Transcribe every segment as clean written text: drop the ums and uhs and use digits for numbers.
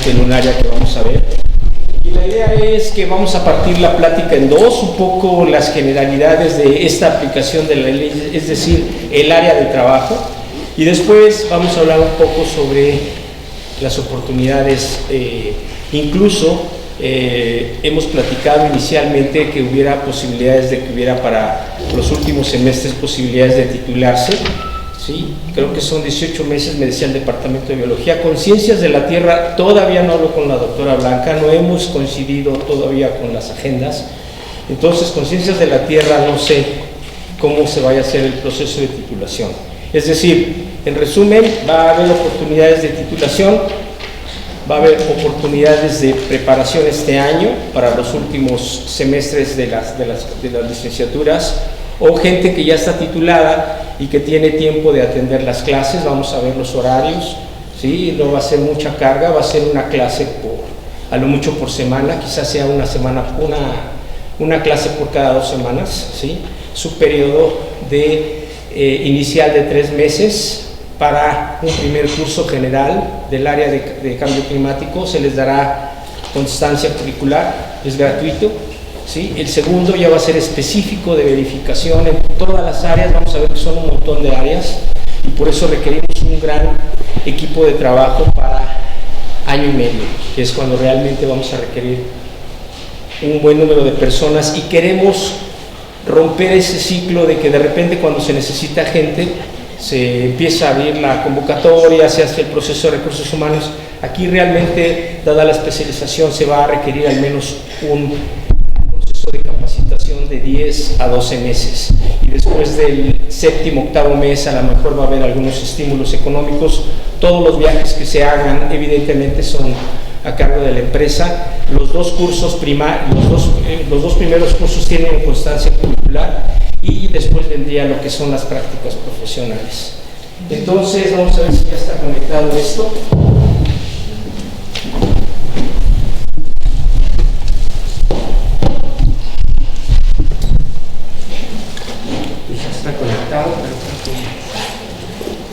precisamente en un área que vamos a ver. Y la idea es que vamos a partir la plática en dos, un poco las generalidades de esta aplicación de la ley, es decir, el área de trabajo, y después vamos a hablar un poco sobre las oportunidades, incluso hemos platicado inicialmente que hubiera posibilidades de que hubiera para los últimos semestres posibilidades de titularse. Sí, creo que son 18 meses, me decía el Departamento de Biología. Con Ciencias de la Tierra todavía no hablo con la doctora Blanca, no hemos coincidido todavía con las agendas. Entonces, con Ciencias de la Tierra no sé cómo se vaya a hacer el proceso de titulación. Es decir, en resumen, va a haber oportunidades de titulación, va a haber oportunidades de preparación este año para los últimos semestres de las licenciaturas, o gente que ya está titulada y que tiene tiempo de atender las clases. Vamos a ver los horarios, ¿sí? No va a ser mucha carga, va a ser una clase a lo mucho por semana, quizás sea una clase por cada 2 semanas, ¿sí? Su periodo inicial de 3 meses para un primer curso general del área de cambio climático. Se les dará constancia curricular, es gratuito. ¿Sí? El segundo ya va a ser específico de verificación en todas las áreas. Vamos a ver que son un montón de áreas y por eso requerimos un gran equipo de trabajo para año y medio, que es cuando realmente vamos a requerir un buen número de personas, y queremos romper ese ciclo de que de repente cuando se necesita gente se empieza a abrir la convocatoria, se hace el proceso de recursos humanos. Aquí realmente, dada la especialización, se va a requerir al menos un de capacitación de 10 a 12 meses, y después del 7º, 8º mes a lo mejor va a haber algunos estímulos económicos. Todos los viajes que se hagan evidentemente son a cargo de la empresa. Los dos primeros cursos tienen constancia curricular y después vendría lo que son las prácticas profesionales. Entonces vamos a ver si ya está conectado esto. Está conectado, pero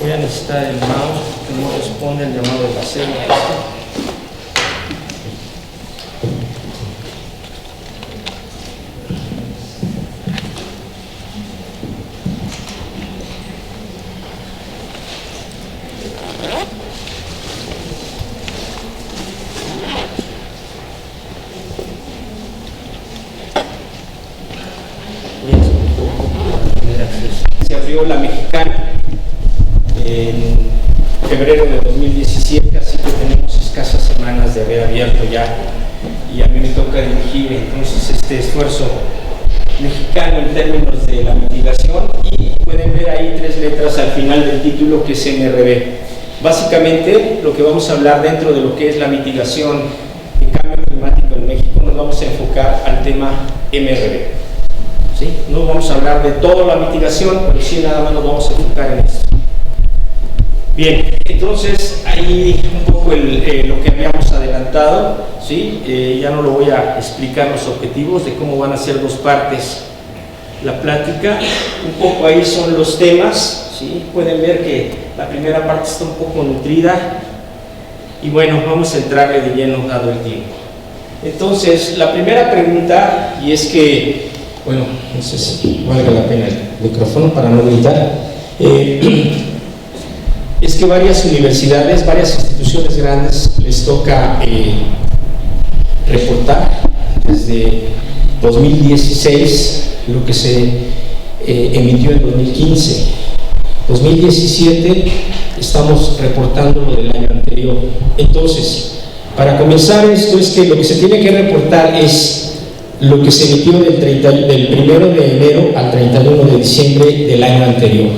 voy a necesitar el mouse que no responde al llamado de la serie. Se abrió la Mexicana en febrero de 2017, así que tenemos escasas semanas de haber abierto ya, y a mí me toca dirigir entonces este esfuerzo mexicano en términos de la mitigación, y pueden ver ahí 3 letras al final del título, que es MRB. Básicamente lo que vamos a hablar dentro de lo que es la mitigación de cambio climático en México, nos vamos a enfocar al tema MRB. ¿Sí? No vamos a hablar de toda la mitigación, pero sí nada más nos vamos a enfocar en esto. Bien, entonces ahí un poco lo que habíamos adelantado, ¿sí? Ya no lo voy a explicar los objetivos de cómo van a ser 2 partes la plática. Un poco ahí son los temas, ¿sí? Pueden ver que la primera parte está un poco nutrida, y bueno, vamos a entrarle de lleno dado el tiempo. Entonces, la primera pregunta, y es que, bueno, no sé si valga la pena el micrófono para no gritar, es que varias universidades, varias instituciones grandes les toca reportar desde 2016 lo que se emitió en 2015. 2017 estamos reportando lo del año anterior. Entonces, para comenzar esto, es que lo que se tiene que reportar es lo que se emitió del 1 de enero al 31 de diciembre del año anterior.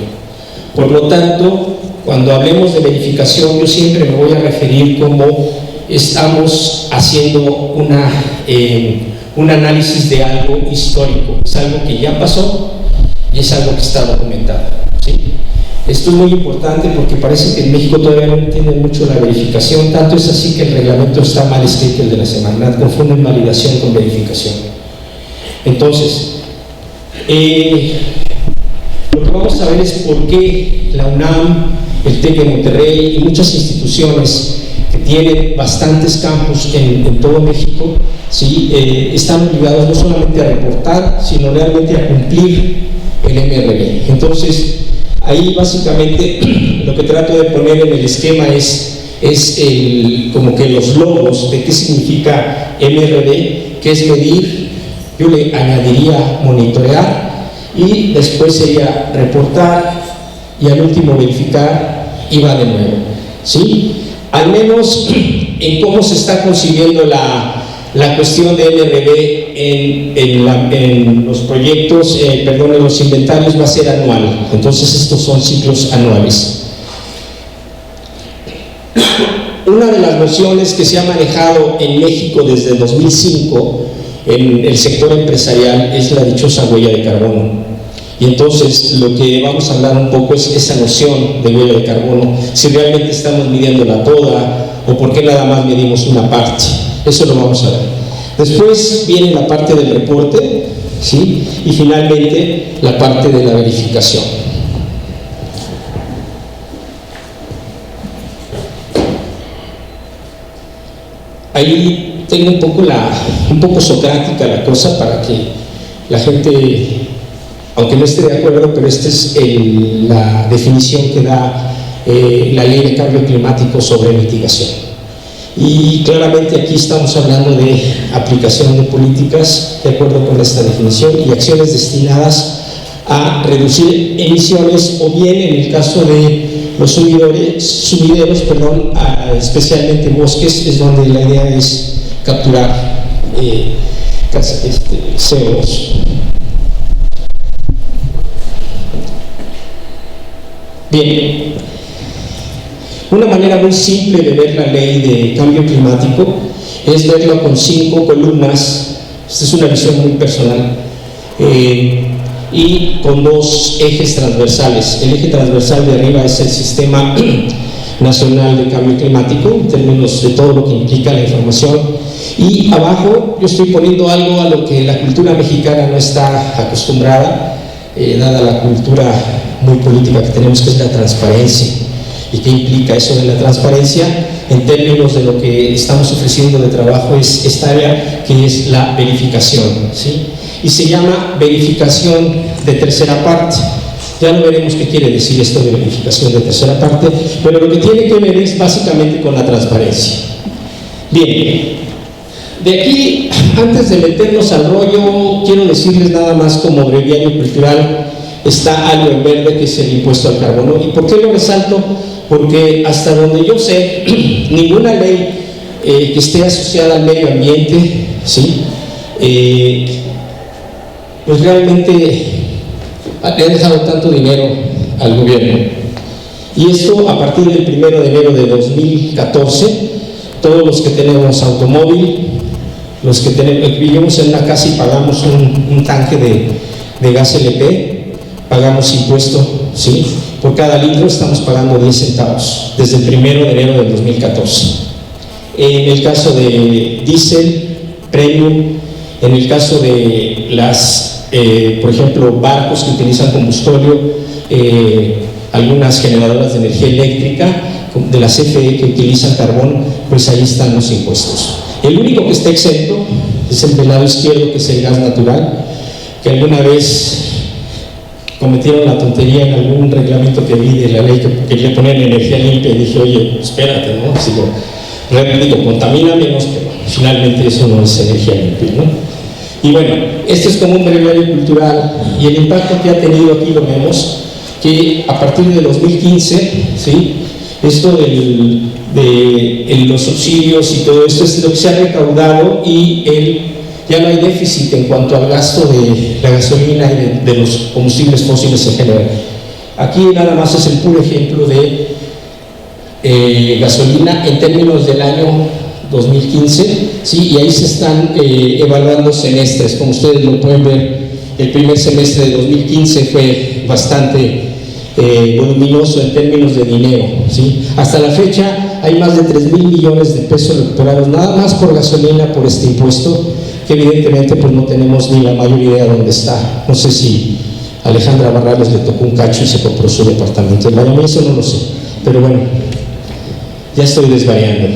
Por lo tanto, cuando hablemos de verificación, yo siempre me voy a referir como estamos haciendo un análisis de algo histórico. Es algo que ya pasó y es algo que está documentado, ¿sí? Esto es muy importante porque parece que en México todavía no entienden mucho la verificación, tanto es así que el reglamento está mal escrito, el de la Semarnat, confunden validación con verificación. Entonces, lo que vamos a ver es por qué la UNAM, el TEC de Monterrey y muchas instituciones que tiene bastantes campus en todo México, ¿sí? Están obligados no solamente a reportar, sino realmente a cumplir el MRV. Entonces, ahí básicamente lo que trato de poner en el esquema es como que los logos de qué significa MRV, que es medir, yo le añadiría monitorear, y después sería reportar, y al último verificar, y va de nuevo, ¿sí? Al menos en cómo se está consiguiendo la cuestión de MRV en los proyectos, en los inventarios, va a ser anual. Entonces estos son ciclos anuales. Una de las nociones que se ha manejado en México desde 2005 en el sector empresarial es la dichosa huella de carbono. Y entonces lo que vamos a hablar un poco es esa noción de huella de carbono, si realmente estamos midiéndola toda o por qué nada más medimos una parte. Eso lo vamos a ver. Después viene la parte del reporte, ¿sí? Y finalmente la parte de la verificación. Ahí tengo un poco socrática la cosa para que la gente, aunque no esté de acuerdo, pero esta es la definición que da la Ley de Cambio Climático sobre mitigación. Y claramente aquí estamos hablando de aplicación de políticas de acuerdo con esta definición y acciones destinadas a reducir emisiones, o bien en el caso de los sumideros, especialmente bosques, es donde la idea es capturar CO2. Bien, una manera muy simple de ver la ley de cambio climático es verlo con 5 columnas. Esta es una visión muy personal, y con 2 ejes transversales. El eje transversal de arriba es el Sistema Nacional de Cambio Climático, en términos de todo lo que implica la información, y abajo yo estoy poniendo algo a lo que la cultura mexicana no está acostumbrada, dada la cultura muy política que tenemos, que es la transparencia. ¿Y qué implica eso de la transparencia? En términos de lo que estamos ofreciendo de trabajo, es esta área que es la verificación, ¿sí? Y se llama verificación de tercera parte. Ya no veremos qué quiere decir esto de verificación de tercera parte, pero lo que tiene que ver es básicamente con la transparencia. Bien, de aquí, antes de meternos al rollo, quiero decirles nada más como breviario cultural, está algo en verde que es el impuesto al carbono. ¿Y por qué lo resalto? Porque hasta donde yo sé, ninguna ley que esté asociada al medio ambiente, ¿sí? Pues realmente le ha dejado tanto dinero al gobierno. Y esto a partir del 1 de enero de 2014, todos los que tenemos automóvil, los que vivimos en una casa y pagamos un tanque de gas LP, pagamos impuesto, ¿sí? Por cada litro estamos pagando 10 centavos desde el 1 de enero del 2014. En el caso de diésel, premium, en el caso de por ejemplo, barcos que utilizan combustorio, algunas generadoras de energía eléctrica de la CFE que utilizan carbón, pues ahí están los impuestos. El único que está exento es el del lado izquierdo, que es el gas natural, que alguna vez cometieron la tontería en algún reglamento que vi de la ley que quería poner energía limpia, y dije, oye, espérate, ¿no? Contamina menos, pero finalmente eso no es energía limpia, ¿no? Y bueno, esto es como un breviario cultural, y el impacto que ha tenido aquí lo vemos, que a partir de 2015, ¿sí? Esto de los subsidios y todo esto es lo que se ha recaudado, y ya no hay déficit en cuanto al gasto de la gasolina y de los combustibles fósiles en general. Aquí nada más es el puro ejemplo de gasolina en términos del año 2015, ¿sí? Y ahí se están evaluando semestres. Como ustedes lo pueden ver, el primer semestre de 2015 fue bastante voluminoso en términos de dinero, ¿sí? Hasta la fecha hay más de 3,000 millones de pesos recuperados nada más por gasolina, por este impuesto, que evidentemente pues no tenemos ni la mayor idea de dónde está. No sé si a Alejandra Barrales le tocó un cacho y se compró su departamento en Miami, eso no lo sé, pero bueno, Ya estoy desvariando.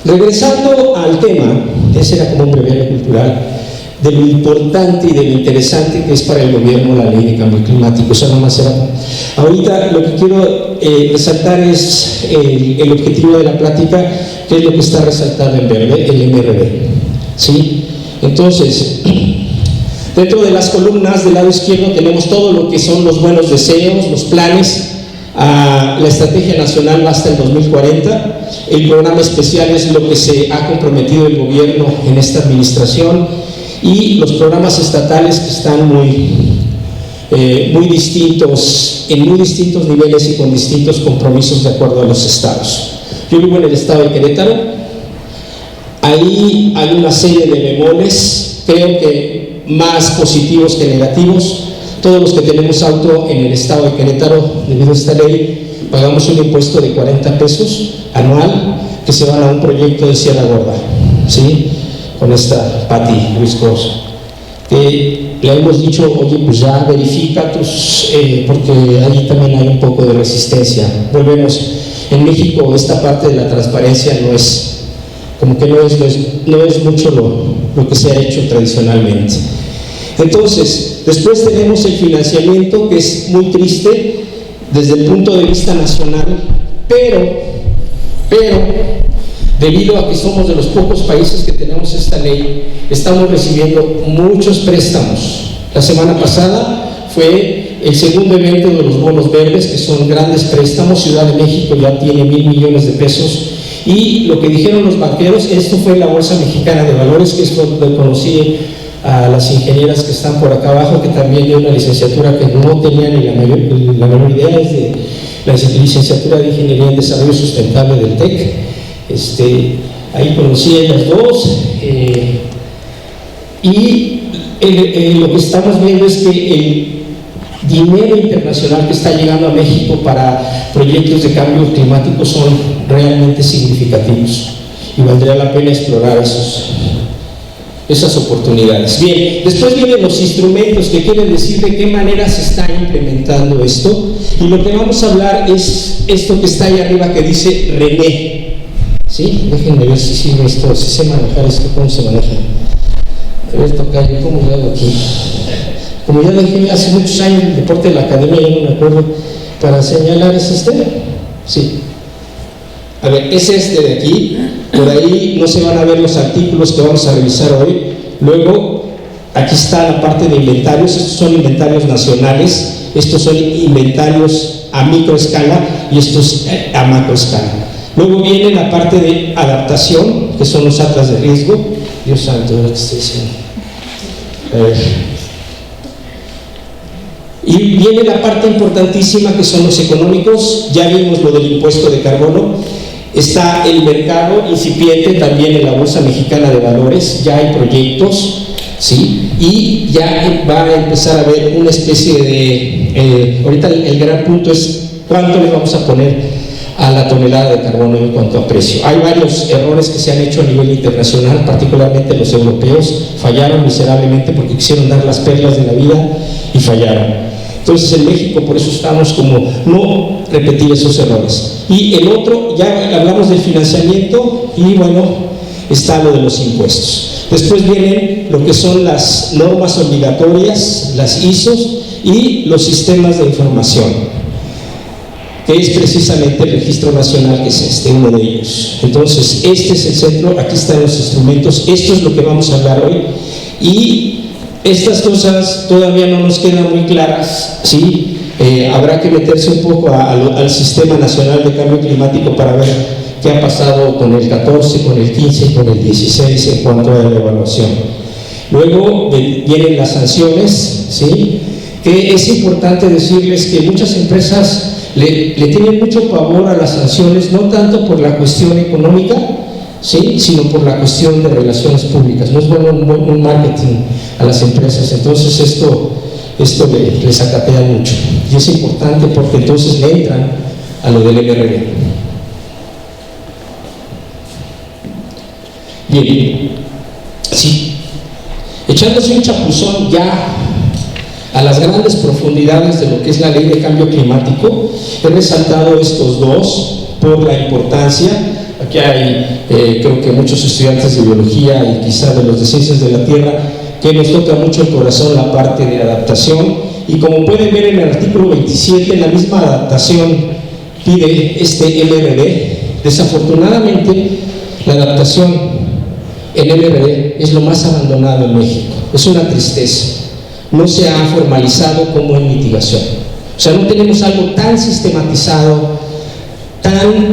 Regresando al tema, ese era como un breviario cultural, de lo importante y de lo interesante que es para el gobierno la ley de cambio climático. Eso nomás era. Ahorita lo que quiero resaltar es el objetivo de la plática, que es lo que está resaltado en verde, el MRV. ¿Sí? Entonces, dentro de las columnas del lado izquierdo tenemos todo lo que son los buenos deseos, los planes. La estrategia nacional va hasta el 2040. El programa especial es lo que se ha comprometido el gobierno en esta administración, y los programas estatales que están muy distintos, en muy distintos niveles y con distintos compromisos de acuerdo a los estados. Yo vivo en el estado de Querétaro. Ahí hay una serie de bemoles, creo que más positivos que negativos. Todos los que tenemos auto en el estado de Querétaro, debido a esta ley, pagamos un impuesto de 40 pesos anual que se van a un proyecto de Sierra Gorda, ¿sí? Con esta Pati Luis Cruz. Le hemos dicho, oye, pues ya verifica porque ahí también hay un poco de resistencia. Volvemos, en México esta parte de la transparencia no es mucho lo que se ha hecho tradicionalmente. Entonces, después tenemos el financiamiento, que es muy triste desde el punto de vista nacional, pero debido a que somos de los pocos países que tenemos esta ley, estamos recibiendo muchos préstamos. La semana pasada fue el segundo evento de los bonos verdes, que son grandes préstamos. Ciudad de México ya tiene 1,000 millones de pesos, y lo que dijeron los banqueros, esto fue la Bolsa Mexicana de Valores, que es donde conocí a las ingenieras que están por acá abajo, que también de una licenciatura que no tenía ni la menor idea, es de la licenciatura de Ingeniería en Desarrollo Sustentable del TEC. Ahí conocí a ellas dos, y lo que estamos viendo es que el dinero internacional que está llegando a México para proyectos de cambio climático son realmente significativos, y valdría la pena explorar esas oportunidades. Bien, después vienen los instrumentos, que quieren decir de qué manera se está implementando esto, y lo que vamos a hablar es esto que está ahí arriba, que dice René. ¿Sí? Déjenme ver si sirve esto, si sé manejar esto, cómo se maneja. A ver, tocayo, ¿cómo lo hago aquí? Como ya dejé hace muchos años el deporte de la academia, ya no me acuerdo, para señalar es sí. A ver, es de aquí. Por ahí no se van a ver los artículos que vamos a revisar hoy. Luego, aquí está la parte de inventarios. Estos son inventarios nacionales, estos son inventarios a microescala y estos a macroescala. Luego viene la parte de adaptación, que son los atlas de riesgo. Dios santo, lo que estoy diciendo. A ver. Y viene la parte importantísima, que son los económicos. Ya vimos lo del impuesto de carbono. Está el mercado incipiente también en la Bolsa Mexicana de Valores. Ya hay proyectos, ¿sí? Y ya va a empezar a haber una especie de... ahorita el gran punto es cuánto le vamos a poner a la tonelada de carbono en cuanto a precio. Hay varios errores que se han hecho a nivel internacional, particularmente los europeos. Fallaron miserablemente porque quisieron dar las perlas de la vida y fallaron. Entonces en México por eso estamos como no repetir esos errores. Y el otro, ya hablamos del financiamiento, y bueno, está lo de los impuestos. Después vienen lo que son las normas obligatorias, las ISOs, y los sistemas de información, que es precisamente el Registro Nacional, que es uno de ellos. Entonces este es el centro, aquí están los instrumentos, esto es lo que vamos a hablar hoy, y estas cosas todavía no nos quedan muy claras, ¿sí? Habrá que meterse un poco al Sistema Nacional de Cambio Climático para ver qué ha pasado con el 14, con el 15 y con el 16 en cuanto a la evaluación. Luego vienen las sanciones, ¿sí? Que es importante decirles que muchas empresas le tienen mucho pavor a las sanciones, no tanto por la cuestión económica, ¿sí? Sino por la cuestión de relaciones públicas. No es bueno un marketing a las empresas, entonces esto les acatea mucho, y es importante porque entonces le entran a lo del MRV. Bien, sí, echándose un chapuzón ya a las grandes profundidades de lo que es la ley de cambio climático. He resaltado estos dos por la importancia. Aquí hay, creo que muchos estudiantes de biología y quizá de los de ciencias de la tierra, que nos toca mucho el corazón la parte de adaptación. Y como pueden ver en el artículo 27, la misma adaptación pide este MRV. Desafortunadamente, la adaptación en MRV es lo más abandonado en México. Es una tristeza. No se ha formalizado como en mitigación. O sea, no tenemos algo tan sistematizado, tan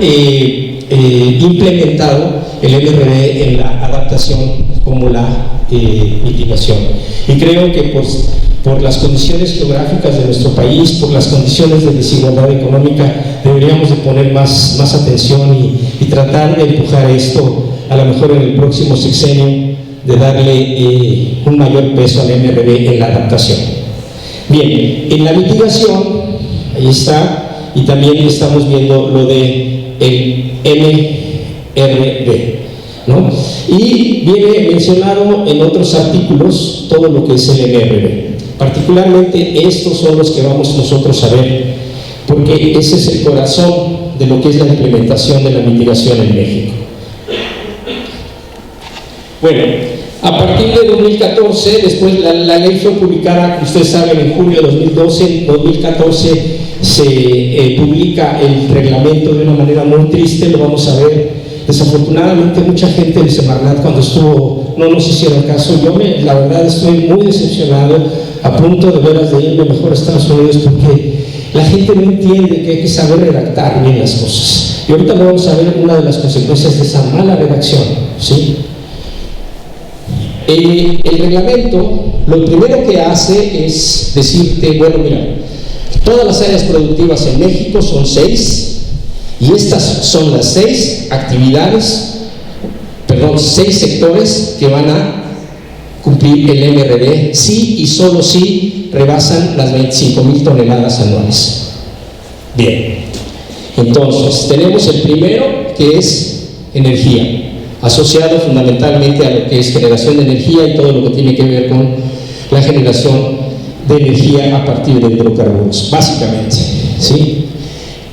implementado el MRV en la adaptación como la mitigación. Y creo que por las condiciones geográficas de nuestro país, por las condiciones de desigualdad económica, deberíamos de poner más atención y tratar de empujar esto, a lo mejor en el próximo sexenio, de darle un mayor peso al MRV en la adaptación. Bien, en la mitigación, ahí está, y también estamos viendo lo de el MRV, ¿no? Y viene mencionado en otros artículos todo lo que es el MRV. Particularmente estos son los que vamos nosotros a ver, porque ese es el corazón de lo que es la implementación de la mitigación en México. Bueno, a partir de 2014, después la ley fue publicada, ustedes saben, en junio de 2012, en 2014 se publica el reglamento de una manera muy triste, lo vamos a ver. Desafortunadamente mucha gente de Semarnat cuando estuvo no nos hicieron caso. Yo la verdad estoy muy decepcionado, a punto de veras de irme mejor a Estados Unidos, porque la gente no entiende que hay que saber redactar bien las cosas. Y ahorita vamos a ver una de las consecuencias de esa mala redacción, ¿sí? El reglamento lo primero que hace es decirte, bueno, mira, todas las áreas productivas en México son 6, y estas son las 6 actividades, 6 sectores que van a cumplir el MRV si y solo si rebasan las 25,000 toneladas anuales. Bien, entonces tenemos el primero, que es energía, asociado fundamentalmente a lo que es generación de energía y todo lo que tiene que ver con la generación de energía a partir de hidrocarburos, básicamente, ¿sí?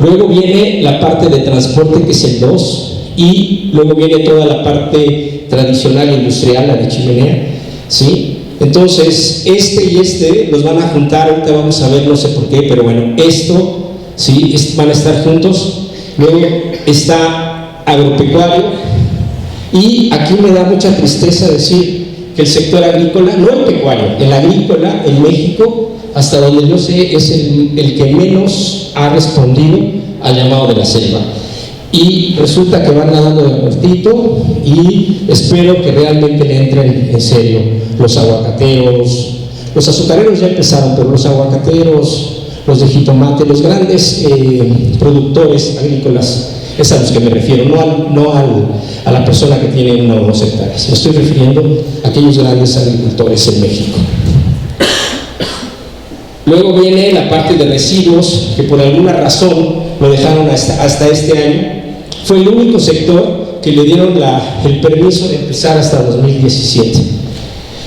Luego viene la parte de transporte, que es el 2, y luego viene toda la parte tradicional industrial, la de chimenea, ¿sí? Entonces, este y este los van a juntar, ahorita vamos a ver, no sé por qué, pero bueno, esto, ¿sí? Van a estar juntos. Luego está agropecuario, y aquí me da mucha tristeza decir que el sector agrícola, no el pecuario, el agrícola en México, hasta donde yo sé, es el que menos ha respondido al llamado de la selva. Y resulta que van nadando de muertito, y espero que realmente le entren en serio los aguacateros. Los azucareros ya empezaron, pero los aguacateros, los de jitomate, los grandes productores agrícolas, es a los que me refiero, no a la persona que tiene 1 o 2 hectáreas. Me estoy refiriendo a aquellos grandes agricultores en México. Luego viene la parte de residuos, que por alguna razón lo dejaron hasta este año. Fue el único sector que le dieron el permiso de empezar hasta 2017.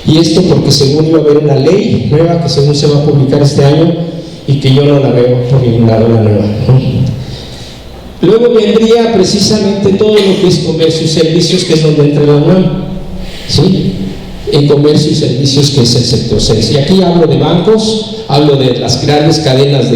Y esto porque según iba a haber una ley nueva que según se va a publicar este año, y que yo no la veo por ningún lado, la nueva. Luego vendría precisamente todo lo que es comercio y servicios, que es donde entra la UNAM, ¿sí? En comercio y servicios, que es el sector 6. Y aquí hablo de bancos, hablo de las grandes cadenas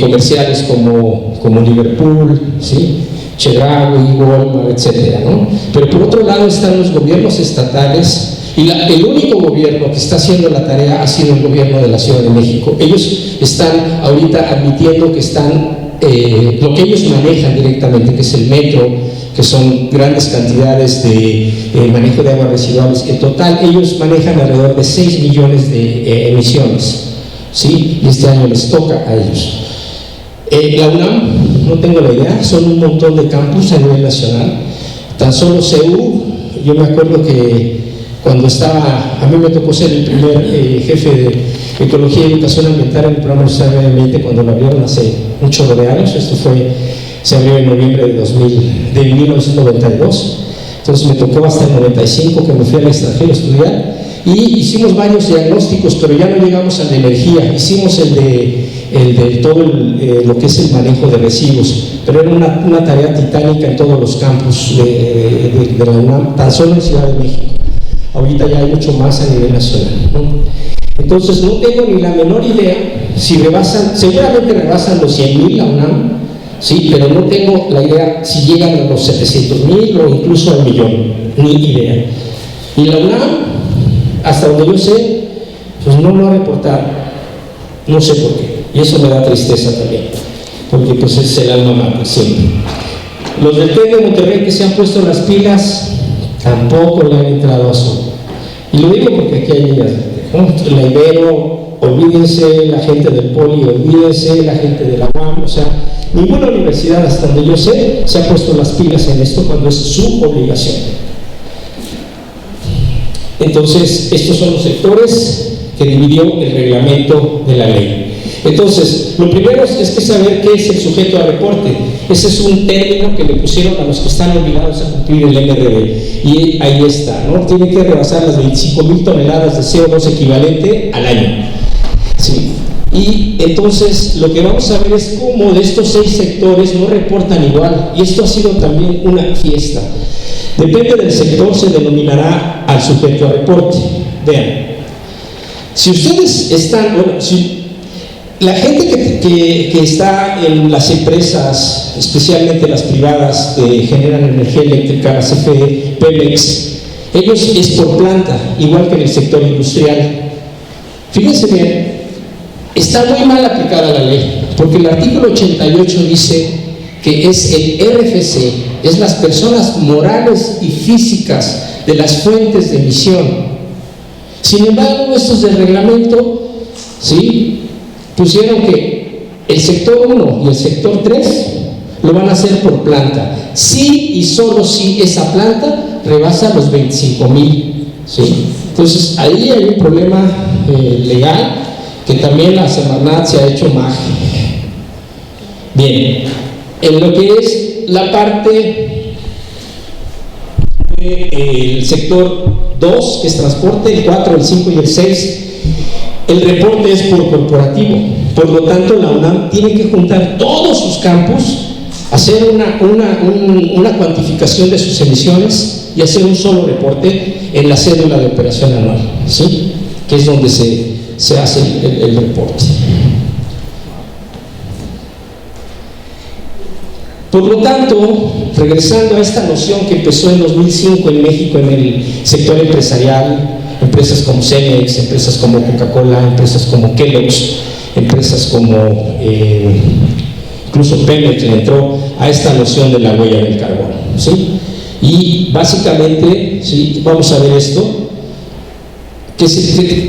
comerciales como Liverpool, ¿sí? Chedraui, Walmart, etcétera, ¿no? Pero por otro lado están los gobiernos estatales, y el único gobierno que está haciendo la tarea ha sido el gobierno de la Ciudad de México. Ellos están ahorita admitiendo que están lo que ellos manejan directamente, que es el metro, que son grandes cantidades de manejo de aguas residuales. En total ellos manejan alrededor de 6 millones de emisiones, ¿sí? Y este año les toca a ellos. La UNAM, no tengo la idea, son un montón de campus a nivel nacional. Tan solo CEU, yo me acuerdo que cuando a mí me tocó ser el primer jefe de Ecología y Educación Ambiental en el programa Nacional de Medio Ambiente, cuando lo abrieron hace un chorro de años. Esto se abrió en noviembre de 1992, entonces me tocó hasta el 95, que me fui al extranjero a estudiar, y hicimos varios diagnósticos, pero ya no llegamos al de energía. Hicimos el de todo lo que es el manejo de residuos, pero era una tarea titánica en todos los campus de la UNAM, tan solo en Ciudad de México. Ahorita ya hay mucho más a nivel nacional, ¿no? Entonces no tengo ni la menor idea si rebasan, seguramente rebasan los 100,000 la UNAM, sí, pero no tengo la idea si llegan a los 700,000 o incluso al 1,000,000, ni idea. Y la UNAM, hasta donde yo sé, pues no lo ha reportado, no sé por qué, y eso me da tristeza también, porque pues es el alma mater siempre. Los del TEC de Monterrey que se han puesto las pilas, tampoco le han entrado a su. Y lo digo porque aquí hay niñas, la Ibero, olvídense, la gente del Poli, olvídense, la gente de la UAM, o sea, ninguna universidad hasta donde yo sé se ha puesto las pilas en esto cuando es su obligación. Entonces, estos son los sectores que dividió el reglamento de la ley. Entonces, lo primero es que saber qué es el sujeto a reporte. Ese es un término que le pusieron a los que están obligados a cumplir el MRV. Y ahí está, ¿no? Tiene que rebasar las 25,000 toneladas de CO2 equivalente al año. ¿Sí? Y entonces, lo que vamos a ver es cómo de estos 6 sectores no reportan igual. Y esto ha sido también una fiesta. Depende del sector, se denominará al sujeto a reporte. Vean, si ustedes están, bueno, si la gente que está en las empresas, especialmente las privadas que generan energía eléctrica, la CFE, Pemex, ellos es por planta, igual que en el sector industrial. Fíjense bien, está muy mal aplicada la ley, porque el artículo 88 dice que es el RFC, es las personas morales y físicas de las fuentes de emisión. Sin embargo, estos del reglamento, ¿sí?, pusieron que el sector 1 y el sector 3 lo van a hacer por planta, si y solo si esa planta rebasa los 25,000, ¿sí? Entonces ahí hay un problema legal que también la Semarnat se ha hecho magia. Bien, en lo que es la parte del sector 2, que es transporte, el 4, el 5 y el 6, el reporte es por corporativo. Por lo tanto, la UNAM tiene que juntar todos sus campus, hacer una cuantificación de sus emisiones y hacer un solo reporte en la cédula de operación anual, ¿sí?, que es donde se hace el reporte. Por lo tanto, regresando a esta noción que empezó en 2005 en México en el sector empresarial, empresas como Cemex, empresas como Coca-Cola, empresas como Kellogg's, empresas como incluso Pemex le entró a esta noción de la huella del carbono, ¿sí? Y básicamente, ¿sí?, vamos a ver esto,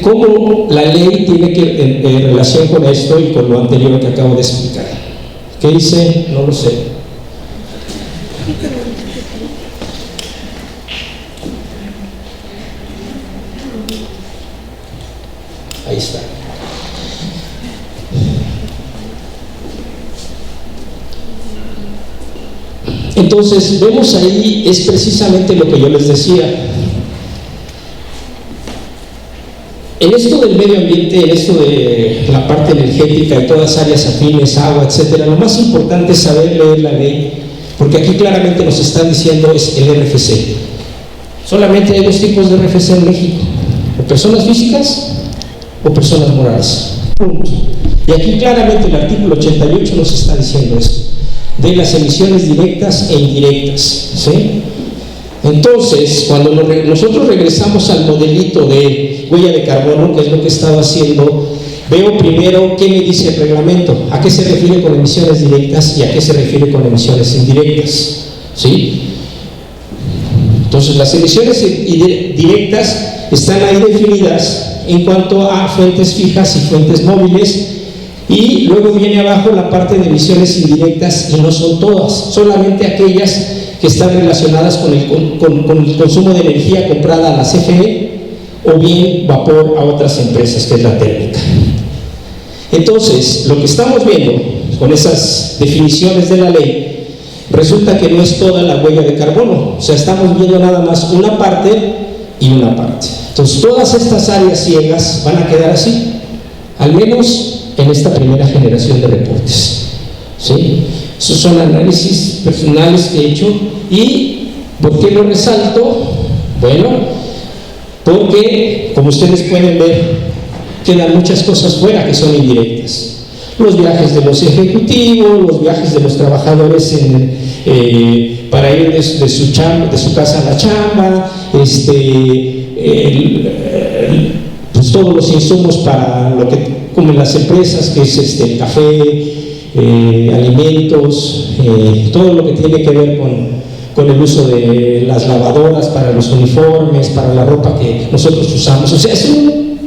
cómo la ley tiene que, en relación con esto y con lo anterior que acabo de explicar. ¿Qué dice? No lo sé. Ahí está. Entonces, vemos ahí, es precisamente lo que yo les decía. En esto del medio ambiente, en esto de la parte energética y todas las áreas afines, agua, etcétera, lo más importante es saber leer la ley, porque aquí claramente nos están diciendo es el RFC. Solamente hay 2 tipos de RFC en México: o personas físicas o personas morales. Punto. Y aquí claramente el artículo 88 nos está diciendo esto, de las emisiones directas e indirectas, ¿sí? Entonces, cuando nosotros regresamos al modelito de huella de carbono, que es lo que he estado haciendo, veo primero qué me dice el reglamento, a qué se refiere con emisiones directas y a qué se refiere con emisiones indirectas, ¿sí? Entonces, las emisiones directas están ahí definidas en cuanto a fuentes fijas y fuentes móviles, y luego viene abajo la parte de emisiones indirectas, y no son todas, solamente aquellas que están relacionadas con el consumo de energía comprada a la CFE o bien vapor a otras empresas, que es la térmica. Entonces, lo que estamos viendo con esas definiciones de la ley, resulta que no es toda la huella de carbono, o sea, estamos viendo nada más una parte y una parte. Entonces, todas estas áreas ciegas van a quedar así, al menos en esta primera generación de reportes, ¿sí? Esos son análisis personales que he hecho. ¿Y por qué lo resalto? Bueno, porque, como ustedes pueden ver, quedan muchas cosas fuera que son indirectas. Los viajes de los ejecutivos, los viajes de los trabajadores para ir de su casa a la chamba, pues todos los insumos para lo que comen las empresas, que es el café, alimentos, todo lo que tiene que ver con el uso de las lavadoras para los uniformes, para la ropa que nosotros usamos. O sea, son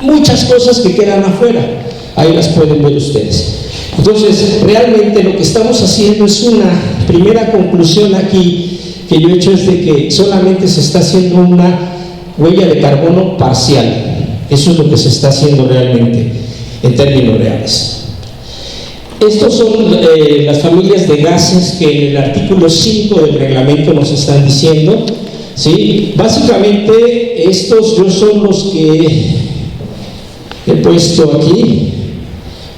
muchas cosas que quedan afuera. Ahí las pueden ver ustedes. Entonces, realmente lo que estamos haciendo es una primera conclusión aquí que yo he hecho, es de que solamente se está haciendo una huella de carbono parcial. Eso es lo que se está haciendo realmente en términos reales. Estos son las familias de gases que en el artículo 5 del reglamento nos están diciendo, ¿sí? Básicamente estos yo son los que he puesto aquí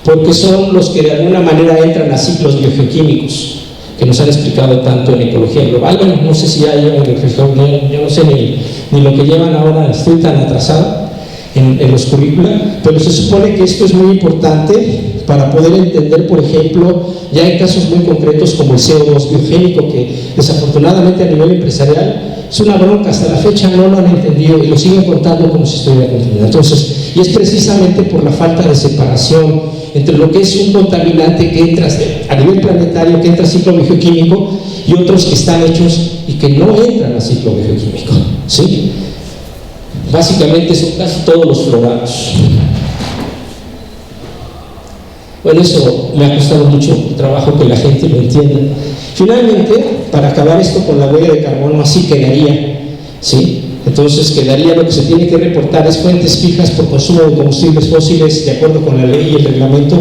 porque son los que de alguna manera entran a ciclos biogeoquímicos que nos han explicado tanto en ecología global. Bueno, no sé si ya llevan yo no sé ni lo que llevan ahora, estoy tan atrasado en los currícula, pero se supone que esto es muy importante para poder entender, por ejemplo, ya en casos muy concretos como el CO2 biogénico, que desafortunadamente a nivel empresarial es una bronca, hasta la fecha no lo han entendido y lo siguen contando como si estuviera entendido. Entonces, y es precisamente por la falta de separación entre lo que es un contaminante que entra a nivel planetario, que entra a ciclo bioquímico, y otros que están hechos y que no entran a ciclo bioquímico, ¿sí? Básicamente son casi todos los fluorados. Bueno, eso me ha costado mucho trabajo que la gente lo entienda. Finalmente, para acabar esto con la huella de carbono, así quedaría, ¿sí? Entonces quedaría lo que se tiene que reportar es fuentes fijas por consumo de combustibles fósiles, de acuerdo con la ley y el reglamento,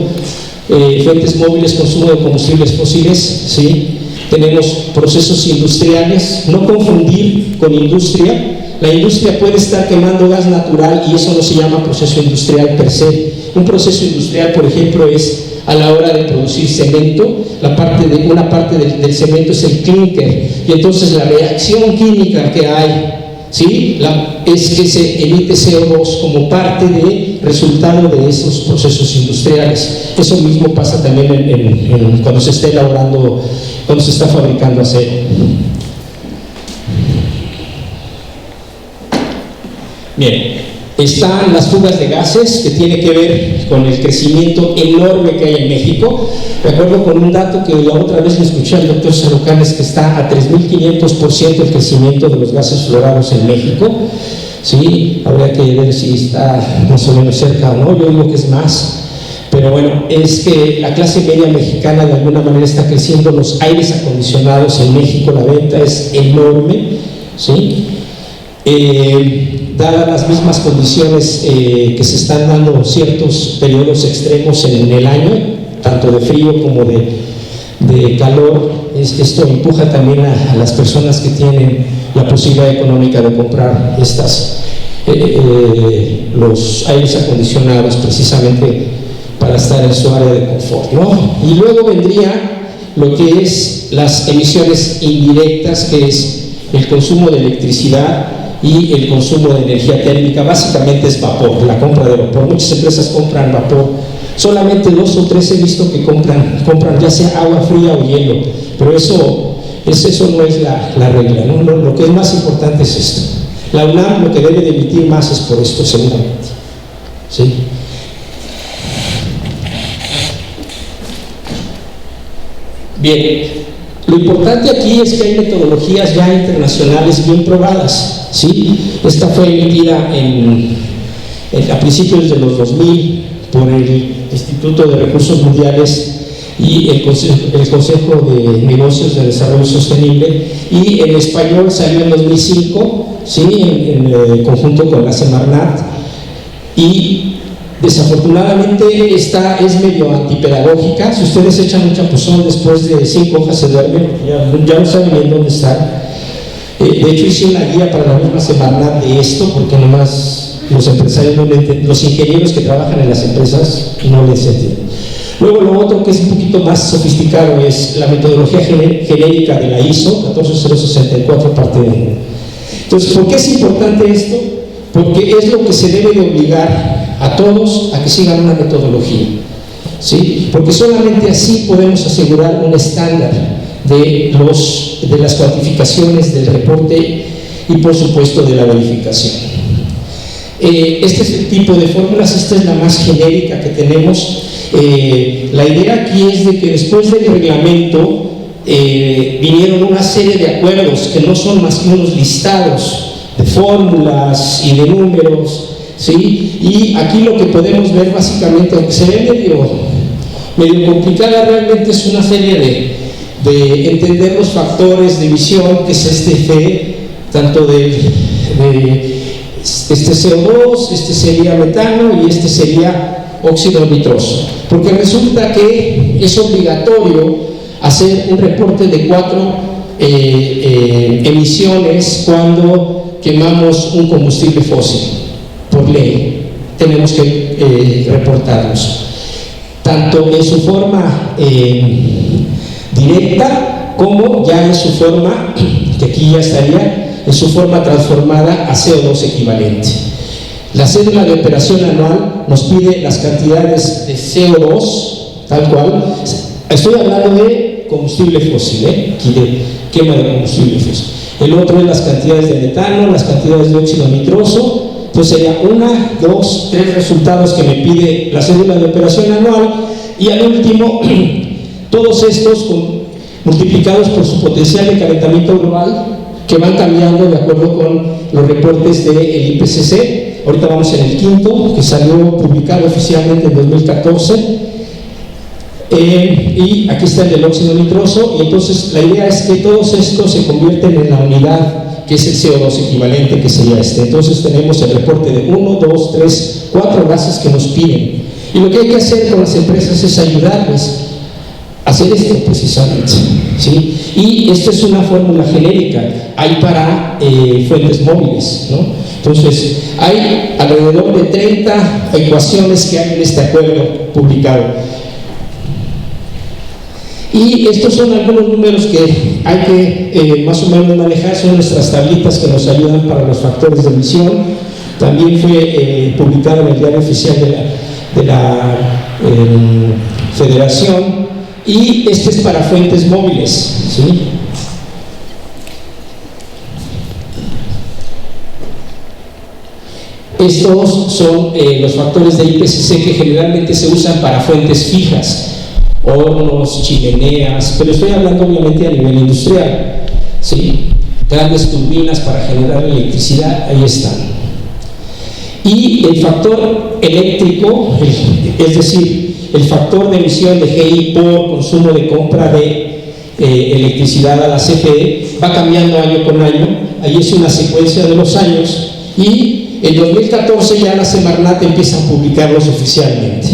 fuentes móviles, consumo de combustibles fósiles, ¿sí? Tenemos procesos industriales, no confundir con industria. La industria puede estar quemando gas natural y eso no se llama proceso industrial per se. Un proceso industrial, por ejemplo, es a la hora de producir cemento, una parte del cemento es el clinker, y entonces la reacción química que hay, ¿sí? Es que se emite CO2 como parte de resultado de esos procesos industriales. Eso mismo pasa también cuando se está elaborando, cuando se está fabricando acero. Bien, están las fugas de gases, que tiene que ver con el crecimiento enorme que hay en México. De acuerdo con un dato que la otra vez me escuché al doctor Sarucanes, que está a 3.500% el crecimiento de los gases fluorados en México. Sí, habría que ver si está más o menos cerca o no, yo digo que es más. Pero bueno, es que la clase media mexicana de alguna manera está creciendo, los aires acondicionados en México, la venta es enorme, ¿sí? Dadas las mismas condiciones que se están dando en ciertos periodos extremos en el año, tanto de frío como de calor, esto empuja también a las personas que tienen la posibilidad económica de comprar los aires acondicionados precisamente para estar en su área de confort, ¿no? Y luego vendría lo que es las emisiones indirectas, que es el consumo de electricidad y el consumo de energía térmica. Básicamente es vapor, la compra de vapor. Muchas empresas compran vapor, solamente 2 o 3 he visto que compran ya sea agua fría o hielo, pero eso no es la regla, ¿no? Lo que es más importante es esto. La UNAM lo que debe de emitir más es por esto seguramente, ¿sí? Bien, lo importante aquí es que hay metodologías ya internacionales bien probadas, ¿sí? Esta fue emitida a principios de los 2000 por el Instituto de Recursos Mundiales y el Consejo de Negocios de Desarrollo Sostenible, y en español salió en 2005, ¿sí? en conjunto con la Semarnat, y desafortunadamente esta es medio antipedagógica. Si ustedes echan un chapuzón después de 5 hojas se duermen, ya no saben bien dónde están. De hecho, hice una guía para la misma Semarnat de esto, porque nomás los empresarios, los ingenieros que trabajan en las empresas no les entienden. Luego, lo otro que es un poquito más sofisticado es la metodología genérica de la ISO 14064, parte 1. Entonces, ¿por qué es importante esto? Porque es lo que se debe de obligar a todos a que sigan una metodología, ¿sí? Porque solamente así podemos asegurar un estándar de las cuantificaciones del reporte y, por supuesto, de la verificación. Este es el tipo de fórmulas, esta es la más genérica que tenemos. La idea aquí es de que después del reglamento vinieron una serie de acuerdos que no son más que unos listados de fórmulas y de números, ¿sí? Y aquí lo que podemos ver básicamente, aunque se ve medio complicada, realmente es una serie de entender los factores de emisión, que es este F, tanto de este CO2, este sería metano y este sería óxido nitroso, porque resulta que es obligatorio hacer un reporte de 4 emisiones cuando quemamos un combustible fósil. Por ley tenemos que reportarlos, tanto en su forma directa como ya en su forma, que aquí ya estaría, en su forma transformada a CO2 equivalente. La cédula de operación anual nos pide las cantidades de CO2, tal cual. Estoy hablando de combustible fósil, aquí de quema de combustible fósil. El otro es las cantidades de metano, las cantidades de óxido nitroso. Entonces sería 1, 2, 3 resultados que me pide la cédula de operación anual, y al último todos estos multiplicados por su potencial de calentamiento global, que van cambiando de acuerdo con los reportes del IPCC. Ahorita vamos en el quinto, que salió publicado oficialmente en 2014, y aquí está el del óxido nitroso. Y entonces la idea es que todos estos se convierten en la unidad que es el CO2 equivalente, que sería este. Entonces tenemos el reporte de 1, 2, 3, 4 gases que nos piden, y lo que hay que hacer con las empresas es ayudarles a hacer esto precisamente, ¿sí? Y esto es una fórmula genérica, hay para fuentes móviles, ¿no? Entonces hay alrededor de 30 ecuaciones que hay en este acuerdo publicado. Y estos son algunos números que hay que más o menos manejar, son nuestras tablitas que nos ayudan para los factores de emisión. También fue publicado en el diario oficial de la Federación, y este es para fuentes móviles, ¿sí? Estos son los factores de IPCC que generalmente se usan para fuentes fijas, hornos, chimeneas, pero estoy hablando obviamente a nivel industrial, ¿sí? Grandes turbinas para generar electricidad, ahí están. Y el factor eléctrico, es decir, el factor de emisión de GI por consumo de compra de electricidad a la CFE, va cambiando año con año. Ahí es una secuencia de los años, y en 2014 ya la Semarnat empieza a publicarlos oficialmente,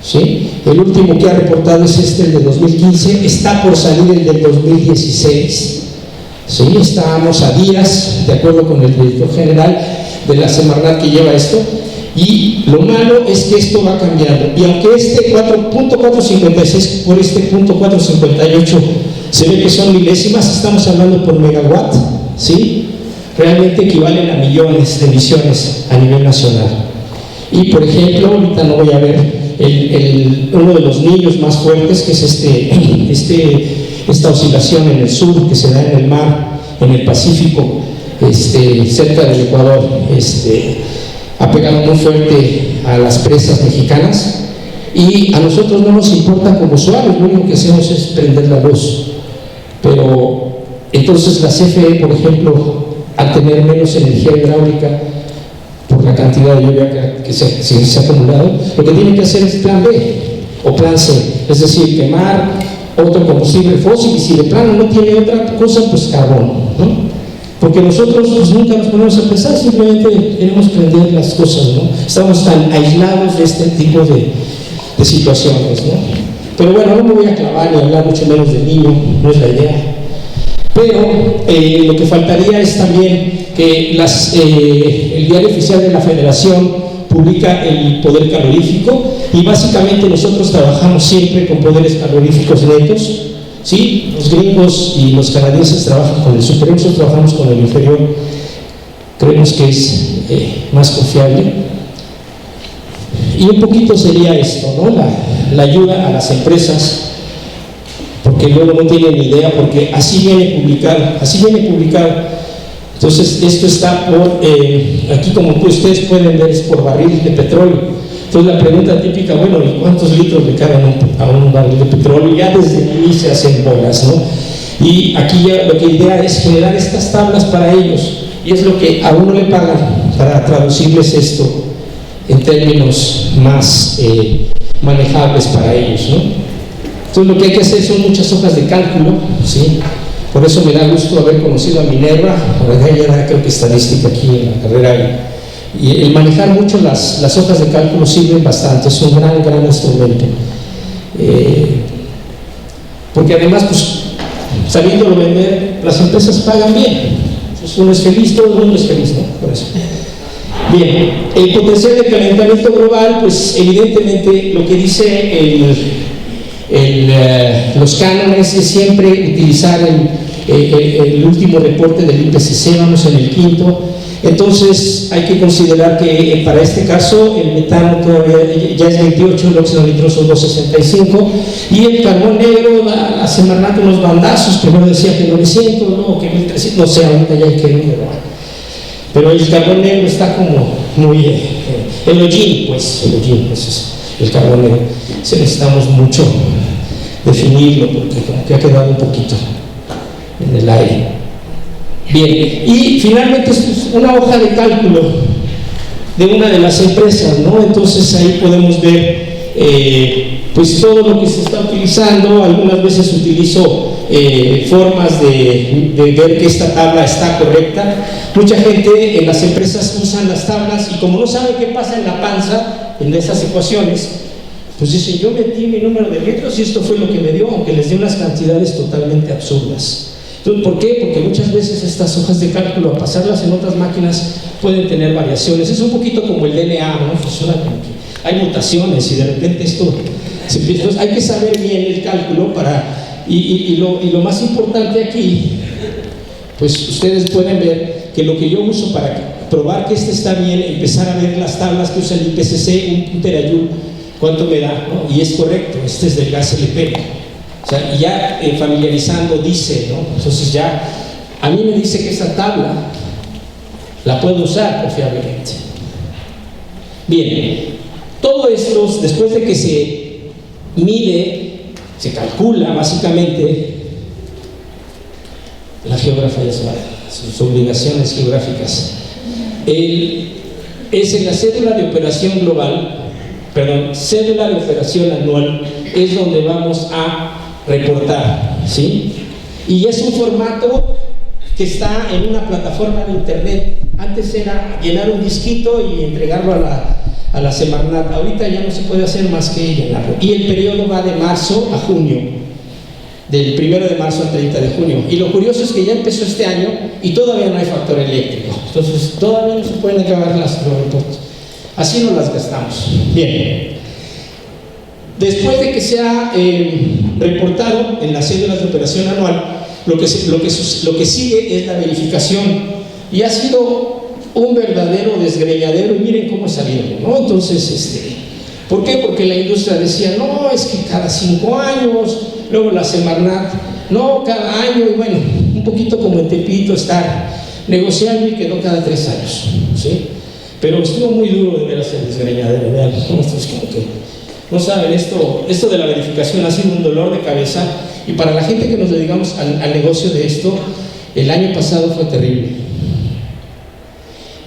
¿sí? El último que ha reportado es este, el de 2015, está por salir el del 2016, ¿sí? Estábamos a días, de acuerdo con el director general de la Semarnat que lleva esto, y lo malo es que esto va cambiando, y aunque este 4.456 por este .458 se ve que son milésimas, estamos hablando por megawatt, ¿sí? Realmente equivalen a millones de emisiones a nivel nacional. Y por ejemplo, ahorita no voy a ver uno de los niños más fuertes, que es esta oscilación en el sur que se da en el mar, en el Pacífico, cerca del Ecuador, ha pegado muy fuerte a las presas mexicanas, y a nosotros no nos importa como usuarios, lo único que hacemos es prender la luz. Pero entonces la CFE, por ejemplo, al tener menos energía hidráulica por la cantidad de lluvia que se ha acumulado, lo que tiene que hacer es plan B o plan C, es decir, quemar otro combustible fósil, y si de plano no tiene otra cosa, pues carbón, ¿no? Porque nosotros pues nunca nos ponemos a pensar, simplemente queremos prender las cosas, ¿no? Estamos tan aislados de este tipo de situaciones, ¿no? Pero bueno, no me voy a clavar ni hablar mucho menos del niño, no es la idea. Pero lo que faltaría es también que el diario oficial de la Federación publica el poder calorífico, y básicamente nosotros trabajamos siempre con poderes caloríficos netos, ¿sí? Los gringos y los canadienses trabajan con el superior, nosotros trabajamos con el inferior, creemos que es más confiable. Y un poquito sería esto, ¿no? La ayuda a las empresas, porque luego no tienen ni idea, porque así viene publicado. Entonces, esto está por, aquí como ustedes pueden ver, es por barril de petróleo. Entonces, la pregunta típica, bueno, ¿y cuántos litros le caben a un barril de petróleo? Ya desde ahí se hacen bolas, ¿no? Y aquí ya lo que la idea es generar estas tablas para ellos, y es lo que a uno le pagan para traducirles esto en términos más manejables para ellos, ¿no? Entonces, lo que hay que hacer son muchas hojas de cálculo, ¿sí? Por eso me da gusto haber conocido a Minerva, ella era creo que estadística aquí en la carrera, y el manejar mucho las hojas de cálculo sirven bastante, es un gran instrumento, porque además, pues, sabiéndolo vender, las empresas pagan bien, entonces uno es feliz, todo el mundo es feliz, ¿no? Por eso. Bien, el potencial de calentamiento global, pues evidentemente lo que dice los cánones es siempre utilizar el último reporte del IPCC, vamos en el quinto. Entonces hay que considerar que para este caso el metano todavía ya es 28, el óxido nitroso 265, y el carbón negro la Semarnat unos bandazos, primero decía que 900, luego que 1300, no sé, ahorita ya hay que ver, pero el carbón negro está como muy el hollín, pues es el carbón negro. Si necesitamos mucho definirlo, porque como que ha quedado un poquito en el aire. Bien, y finalmente esto es una hoja de cálculo de una de las empresas, ¿no? Entonces ahí podemos ver pues todo lo que se está utilizando. Algunas veces utilizo formas de ver que esta tabla está correcta. Mucha gente en las empresas usan las tablas y como no saben qué pasa en la panza, en esas ecuaciones, pues dicen, yo metí mi número de litros y esto fue lo que me dio, aunque les dio unas cantidades totalmente absurdas. Entonces, ¿por qué? Porque muchas veces estas hojas de cálculo, a pasarlas en otras máquinas, pueden tener variaciones. Es un poquito como el DNA, ¿no? Funciona como que hay mutaciones y de repente esto se empieza. Entonces, hay que saber bien el cálculo para... Y lo más importante aquí, pues ustedes pueden ver que lo que yo uso para probar que este está bien, empezar a ver las tablas que usa el IPCC, un terajoule, cuánto me da, ¿no? Y es correcto, este es del gas LP. O sea, ya familiarizando dice, ¿no? Entonces ya a mí me dice que esa tabla la puedo usar confiablemente. Bien, todo esto, después de que se mide, se calcula básicamente, la geógrafa ya se va, sus obligaciones geográficas. Es en la cédula de operación global, perdón, cédula de operación anual, es donde vamos a reportar, ¿sí? Y es un formato que está en una plataforma de internet. Antes era llenar un disquito y entregarlo a la Semarnat. Ahorita ya no se puede hacer más que llenarlo. Y el periodo va de marzo a junio, del 1 de marzo al 30 de junio. Y lo curioso es que ya empezó este año y todavía no hay factor eléctrico. Entonces todavía no se pueden acabar los reportes. Así no las gastamos. Bien. Después de que se ha reportado en las cédulas de operación anual, lo que sigue es la verificación, y ha sido un verdadero desgreñadero, y miren cómo ha salido, ¿no? Entonces, ¿por qué? Porque la industria decía, no, es que cada 5 años, luego la Semarnat, no, cada año, y bueno, un poquito como en Tepito, estar negociando, y quedó cada 3 años, ¿sí? Pero estuvo muy duro de veras el desgreñadero, vean, nosotros como que no saben, esto de la verificación ha sido un dolor de cabeza, y para la gente que nos dedicamos al negocio de esto, el año pasado fue terrible.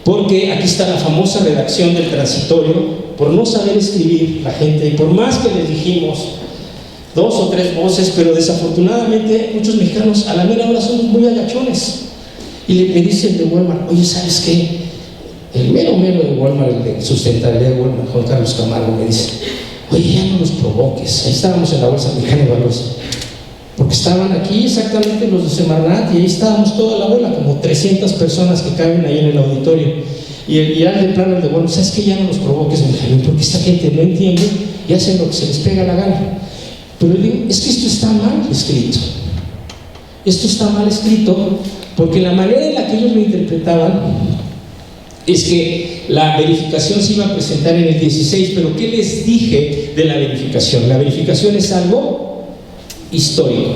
Porque aquí está la famosa redacción del transitorio, por no saber escribir la gente, y por más que les dijimos 2 o 3 voces, pero desafortunadamente muchos mexicanos a la mera hora son muy agachones. Y me dice el de Walmart, oye, ¿sabes qué? El mero de Walmart, el de sustentabilidad de Walmart, Juan Carlos Camargo, me dice, oye, ya no los provoques. Ahí estábamos en la Bolsa Mexicana de Valores. porque estaban aquí exactamente los de Semarnat y ahí estábamos toda la bola, como 300 personas que caben ahí en el auditorio. Y al de plano, de bueno, ¿sabes qué? Ya no nos provoques, Benjamín, porque esta gente no entiende y hacen lo que se les pega la gana. Pero le digo, es que esto está mal escrito. Esto está mal escrito porque la manera en la que ellos lo interpretaban es que la verificación se iba a presentar en el 16, pero ¿qué les dije de la verificación? La verificación es algo histórico,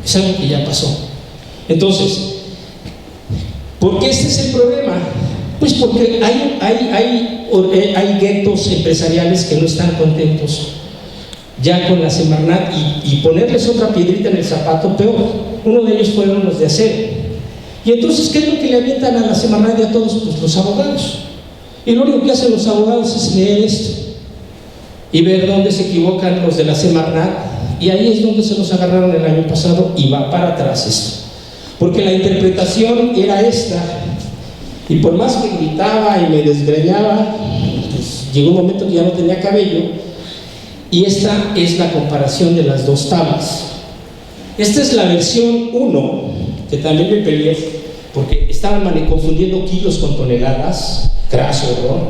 es algo que ya pasó. Entonces, ¿por qué este es el problema? Pues porque hay guetos empresariales que no están contentos ya con la Semarnat y ponerles otra piedrita en el zapato peor. Uno de ellos fueron los de acero. Y entonces, ¿qué es lo que le avientan a la Semarnat y a todos? Pues los abogados. Y lo único que hacen los abogados es leer esto y ver dónde se equivocan los de la Semarnat, y ahí es donde se los agarraron el año pasado y va para atrás esto. Porque la interpretación era esta, y por más que gritaba y me desgreñaba, pues llegó un momento que ya no tenía cabello, y esta es la comparación de las dos tablas. Esta es la versión 1, que también me peleé, porque estaban confundiendo kilos con toneladas, craso error,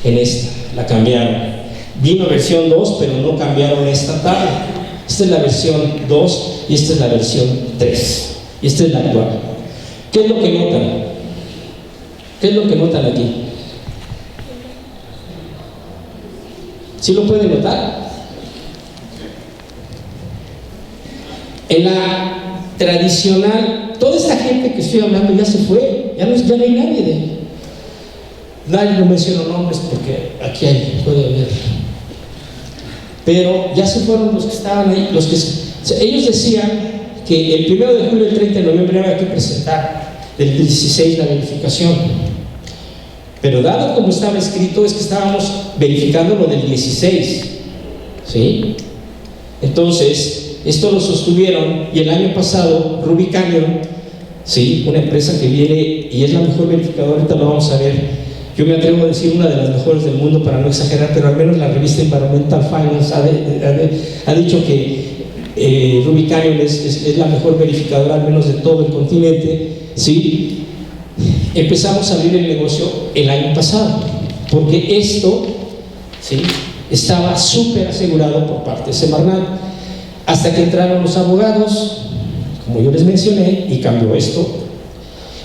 en esta, la cambiaron. Vino versión 2, pero no cambiaron esta tabla. Esta es la versión 2 y esta es la versión 3. Y esta es la actual. ¿Qué es lo que notan? ¿Qué es lo que notan aquí? ¿Sí lo pueden notar? En la tradicional, toda esta gente que estoy hablando ya se fue, ya no hay nadie de él. Nadie, no menciono nombres porque aquí puede haber. Pero ya se fueron los que estaban ahí. Ellos decían que el 1 de julio y el 30 de noviembre había que presentar del 16 la verificación. Pero dado como estaba escrito, es que estábamos verificando lo del 16. ¿Sí? Entonces, esto lo sostuvieron, y el año pasado Ruby Canyon, ¿sí?, una empresa que viene y es la mejor verificadora, ahorita lo vamos a ver. Yo me atrevo a decir una de las mejores del mundo para no exagerar, pero al menos la revista Environmental Finance ha dicho que Ruby Canyon es la mejor verificadora, al menos de todo el continente. ¿Sí? Empezamos a abrir el negocio el año pasado, porque esto, ¿sí?, estaba súper asegurado por parte de Semarnat, hasta que entraron los abogados, como yo les mencioné, y cambió esto.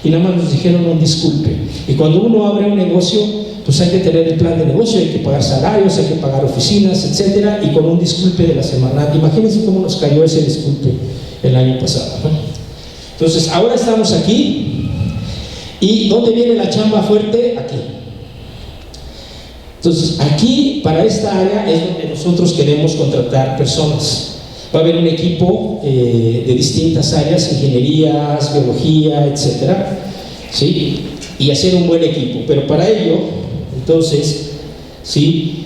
Y nada más nos dijeron un disculpe. Y cuando uno abre un negocio, pues hay que tener el plan de negocio, hay que pagar salarios, hay que pagar oficinas, etcétera, y con un disculpe de la Semarnat. Imagínense cómo nos cayó ese disculpe el año pasado, ¿no? Entonces, ahora estamos aquí. ¿Y dónde viene la chamba fuerte? Aquí. Entonces, aquí, para esta área, es donde nosotros queremos contratar personas. Va a haber un equipo de distintas áreas, ingenierías, biología, etcétera, ¿sí? Y hacer un buen equipo. Pero para ello, entonces, ¿sí?,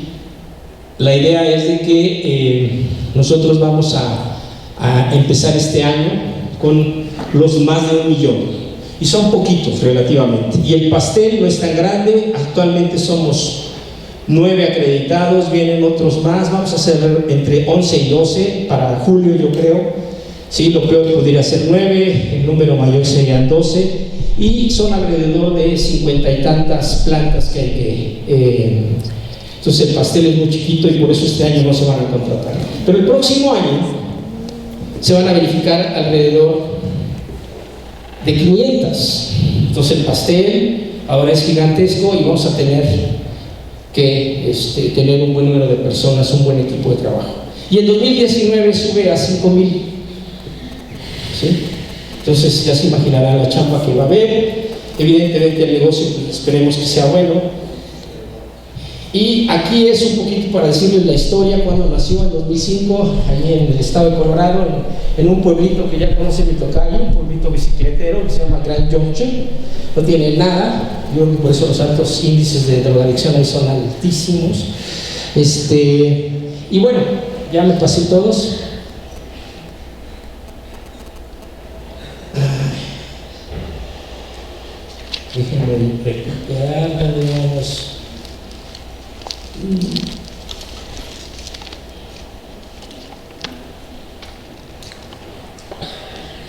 la idea es de que nosotros vamos a empezar este año con los más de 1 millón. Y son poquitos relativamente. Y el pastel no es tan grande. Actualmente somos 9 acreditados, vienen otros más. Vamos a hacer entre 11 y 12 para julio, yo creo. Sí, lo peor podría ser 9, el número mayor serían 12, y son alrededor de 50 y tantas plantas que hay que. Entonces el pastel es muy chiquito y por eso este año no se van a contratar. Pero el próximo año se van a verificar alrededor de 500. Entonces el pastel ahora es gigantesco y vamos a tener que tener un buen número de personas, un buen equipo de trabajo. Y en 2019 sube a 5,000. ¿Sí? Entonces ya se imaginarán la chamba que va a haber. Evidentemente el negocio, pues, esperemos que sea bueno. Y aquí es un poquito para decirles la historia, cuando nació en 2005, allí en el estado de Colorado, en un pueblito que ya conoce mi tocayo, un pueblito bicicletero que se llama Grand Junction. No tiene nada, yo creo que por eso los altos índices de drogadicción ahí son altísimos. Y bueno, ya me pasé todos. Déjenme recuperarla, digamos.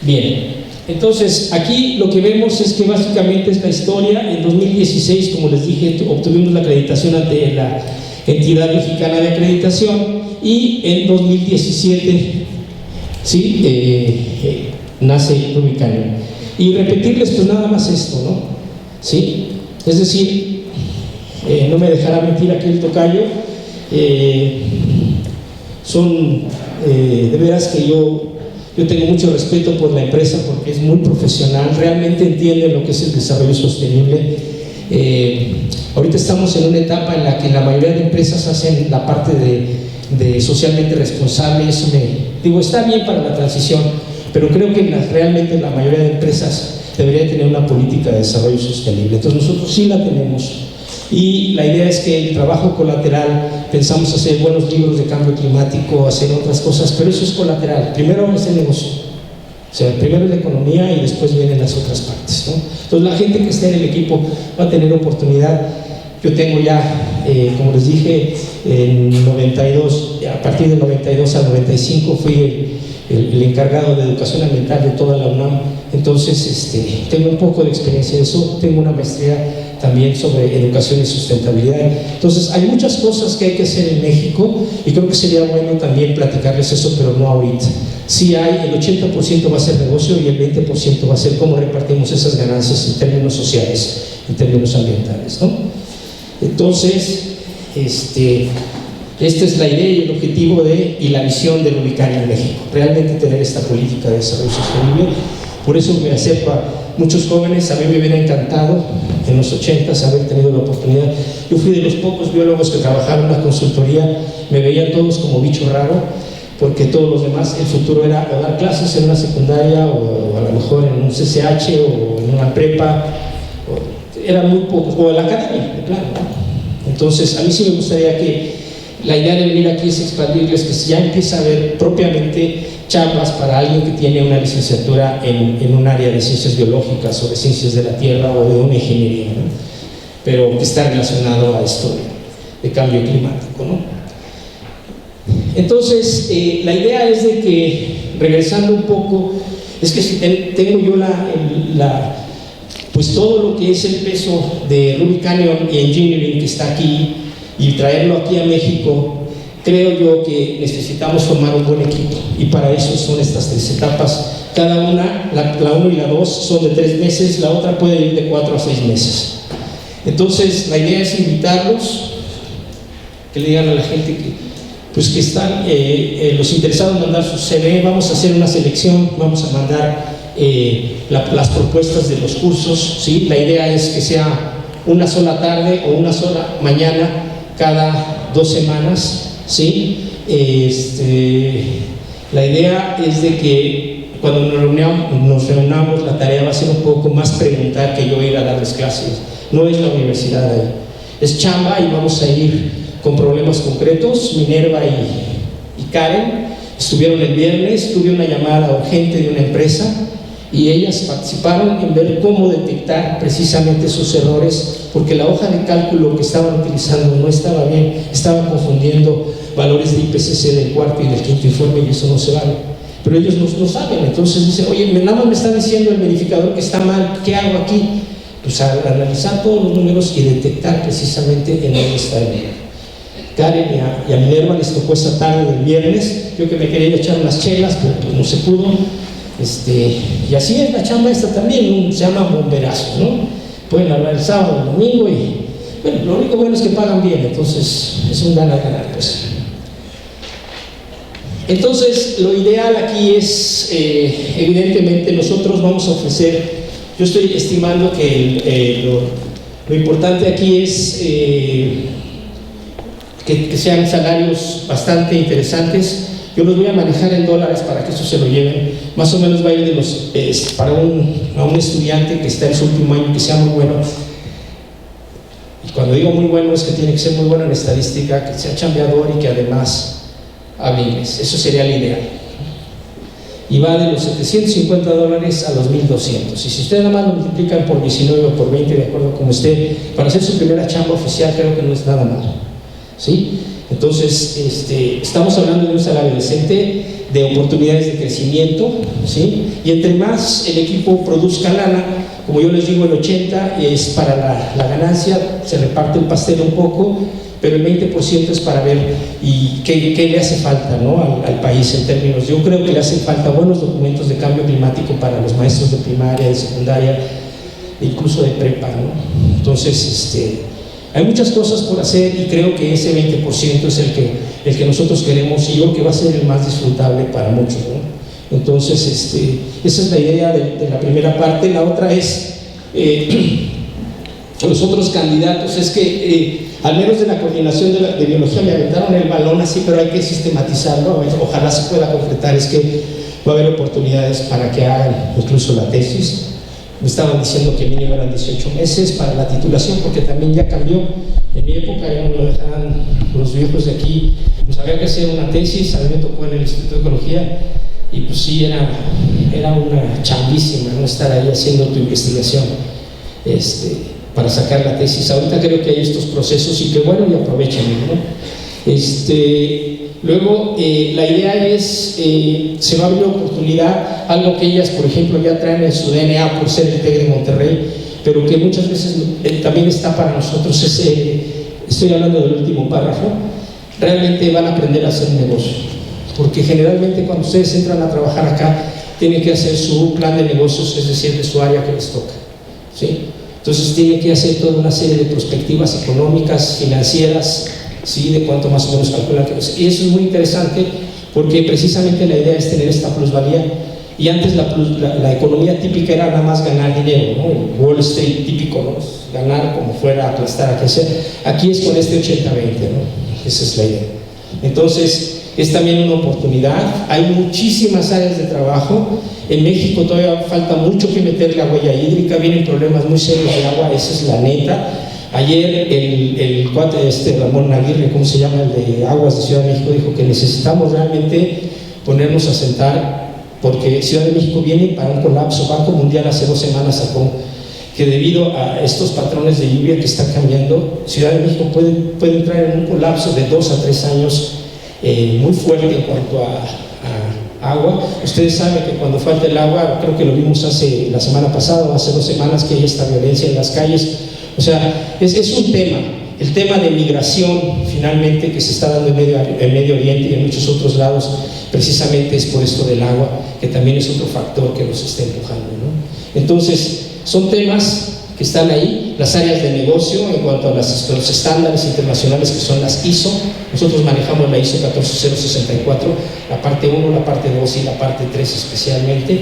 Bien, entonces aquí lo que vemos es que básicamente es la historia. En 2016, como les dije, obtuvimos la acreditación ante la Entidad Mexicana de Acreditación, y en 2017 ¿sí? Nace Rubicanion. Y repetirles pues nada más esto, ¿no? ¿Sí? Es decir, no me dejará mentir aquí el tocayo, son de veras que yo tengo mucho respeto por la empresa porque es muy profesional, realmente entiende lo que es el desarrollo sostenible. Ahorita estamos en una etapa en la que la mayoría de empresas hacen la parte de socialmente responsable. Eso está bien para la transición, pero creo que realmente la mayoría de empresas debería tener una política de desarrollo sostenible. Entonces nosotros sí la tenemos, y la idea es que el trabajo colateral, pensamos hacer buenos libros de cambio climático, hacer otras cosas, pero eso es colateral. Primero es el negocio, o sea, primero es la economía y después vienen las otras partes, ¿no? Entonces la gente que esté en el equipo va a tener oportunidad. Yo tengo ya, como les dije, en 92, a partir del 92 al 95 fui el encargado de educación ambiental de toda la UNAM. Entonces tengo un poco de experiencia en eso. Tengo una maestría también sobre educación y sustentabilidad. Entonces hay muchas cosas que hay que hacer en México, y creo que sería bueno también platicarles eso, pero no ahorita. Sí hay, el 80% va a ser negocio y el 20% va a ser cómo repartimos esas ganancias en términos sociales, en términos ambientales, ¿no? Entonces, esta es la idea y el objetivo y la visión de Rubicanion en México, realmente tener esta política de desarrollo sostenible. Por eso me acerco a muchos jóvenes. A mí me hubiera encantado en los 80s haber tenido la oportunidad. Yo fui de los pocos biólogos que trabajaron en la consultoría, me veían todos como bicho raro, porque todos los demás, el futuro era o dar clases en una secundaria, o a lo mejor en un CCH, o en una prepa, eran muy pocos, o en la academia, de plano, ¿no? Entonces, a mí sí me gustaría que la idea de venir aquí es expandirles, que ya empieza a haber propiamente chambas para alguien que tiene una licenciatura en un área de ciencias biológicas o de ciencias de la tierra o de una ingeniería, ¿no? Pero que está relacionado a esto de cambio climático, ¿no? Entonces, la idea es de que, regresando un poco, es que si tengo yo pues todo lo que es el peso de Rubicanion y Engineering que está aquí, y traerlo aquí a México, creo yo que necesitamos formar un buen equipo, y para eso son estas 3 etapas. Cada una, la 1 y la 2 son de 3 meses, la otra puede ir de 4 a 6 meses. Entonces la idea es invitarlos, que le digan a la gente que están los interesados en mandar su CV. Vamos a hacer una selección, vamos a mandar las propuestas de los cursos, ¿sí? La idea es que sea una sola tarde o una sola mañana cada 2 semanas, ¿sí? La idea es de que cuando nos reunamos, la tarea va a ser un poco más preguntar que yo ir a darles clases. No es la universidad ahí, es chamba, y vamos a ir con problemas concretos. Minerva y Karen estuvieron el viernes. Tuve una llamada urgente de una empresa y ellas participaron en ver cómo detectar precisamente esos errores, porque la hoja de cálculo que estaban utilizando no estaba bien, estaban confundiendo valores de IPCC del 4º y del 5º informe, y eso no se vale. Pero ellos no saben. Entonces dicen: oye, nada más me está diciendo el verificador que está mal, ¿qué hago aquí? Pues analizar todos los números y detectar precisamente en dónde está el error. Karen y a Minerva les tocó esta tarde del viernes. Yo que me quería ir a echar unas chelas, pero pues no se pudo. Y así es la chamba esta también, se llama bomberazo, ¿no? Pueden hablar el sábado, el domingo, y bueno, lo único bueno es que pagan bien, entonces es un ganar-ganar, pues. Entonces, lo ideal aquí es, evidentemente, nosotros vamos a ofrecer, yo estoy estimando que lo importante aquí es que sean salarios bastante interesantes. Yo los voy a manejar en dólares para que eso se lo lleven. Más o menos va a ir para un estudiante que está en su último año, que sea muy bueno. Y cuando digo muy bueno, es que tiene que ser muy bueno en estadística, que sea chambeador y que además hable inglés. Eso sería la idea. Y va de los $750 a los $1,200. Y si ustedes nada más lo multiplican por 19 o por 20, de acuerdo como esté, para hacer su primera chamba oficial, creo que no es nada malo, ¿sí? Entonces, estamos hablando de un salario decente, de oportunidades de crecimiento, ¿sí? Y entre más el equipo produzca lana, como yo les digo, el 80% es para la ganancia, se reparte el pastel un poco, pero el 20% es para ver y qué le hace falta, ¿no? al país en términos. Yo creo que le hacen falta buenos documentos de cambio climático para los maestros de primaria, de secundaria, incluso de prepa, ¿no? Entonces, hay muchas cosas por hacer y creo que ese 20% es el que nosotros queremos y yo creo que va a ser el más disfrutable para muchos, ¿no? Entonces, esa es la idea de la primera parte. La otra es, los otros candidatos, es que al menos de la coordinación de biología me aventaron el balón así, pero hay que sistematizarlo, ojalá se pueda concretar, es que va a haber oportunidades para que hagan incluso la tesis. Me estaban diciendo que mínimo eran 18 meses para la titulación, porque también ya cambió. En mi época ya no lo dejaban los viejos de aquí, pues había que hacer una tesis. A mí me tocó en el Instituto de Ecología y pues sí, era una chambísima, ¿no? Estar ahí haciendo tu investigación para sacar la tesis. Ahorita creo que hay estos procesos y que bueno, y aprovechenlo, ¿no? Luego, la idea es, se va a abrir la oportunidad, algo que ellas, por ejemplo, ya traen en su DNA por ser el TEC de Monterrey, pero que muchas veces también está para nosotros, estoy hablando del último párrafo, realmente van a aprender a hacer un negocio, porque generalmente cuando ustedes entran a trabajar acá, tienen que hacer su plan de negocios, es decir, de su área que les toca, ¿sí? Entonces tienen que hacer toda una serie de perspectivas económicas, financieras, ¿sí? De cuánto más o menos calculan. Y eso es muy interesante porque precisamente la idea es tener esta plusvalía. Y antes la economía típica era nada más ganar dinero, ¿no? El Wall Street típico, ¿no? Ganar como fuera, aplastar, a que sea. Aquí es con este 80-20, ¿no? Esa es la idea. Entonces, es también una oportunidad. Hay muchísimas áreas de trabajo. En México todavía falta mucho que meterle a huella hídrica, vienen problemas muy serios de agua, esa es la neta. Ayer el cuate Ramón Aguirre, ¿cómo se llama? El de Aguas de Ciudad de México, dijo que necesitamos realmente ponernos a sentar, porque Ciudad de México viene para un colapso. Banco Mundial hace 2 semanas sacó que debido a estos patrones de lluvia que están cambiando, Ciudad de México puede entrar en un colapso de 2 a 3 años muy fuerte en cuanto a agua. Ustedes saben que cuando falta el agua, creo que lo vimos la semana pasada, hace 2 semanas, que hay esta violencia en las calles. O sea, es un tema, el tema de migración finalmente que se está dando en Medio Oriente y en muchos otros lados, precisamente es por esto del agua, que también es otro factor que nos está empujando, ¿no? Entonces, son temas que están ahí, las áreas de negocio en cuanto a los estándares internacionales que son las ISO. Nosotros manejamos la ISO 14064, la parte 1, la parte 2 y la parte 3 especialmente,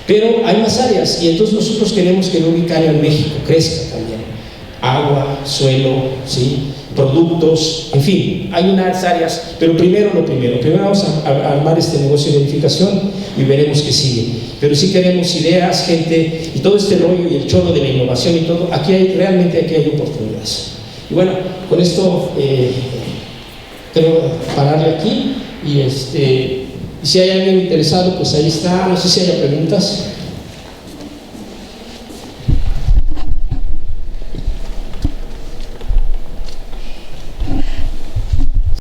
pero hay más áreas y entonces nosotros queremos que el ubicario en México crezca también. Agua, suelo, ¿sí? Productos, en fin, hay unas áreas, pero primero vamos a armar este negocio de edificación y veremos qué sigue. Pero sí queremos ideas, gente y todo este rollo y el choro de la innovación y todo, realmente aquí hay oportunidades. Y bueno, con esto creo pararle aquí y si hay alguien interesado, pues ahí está, no sé si haya preguntas.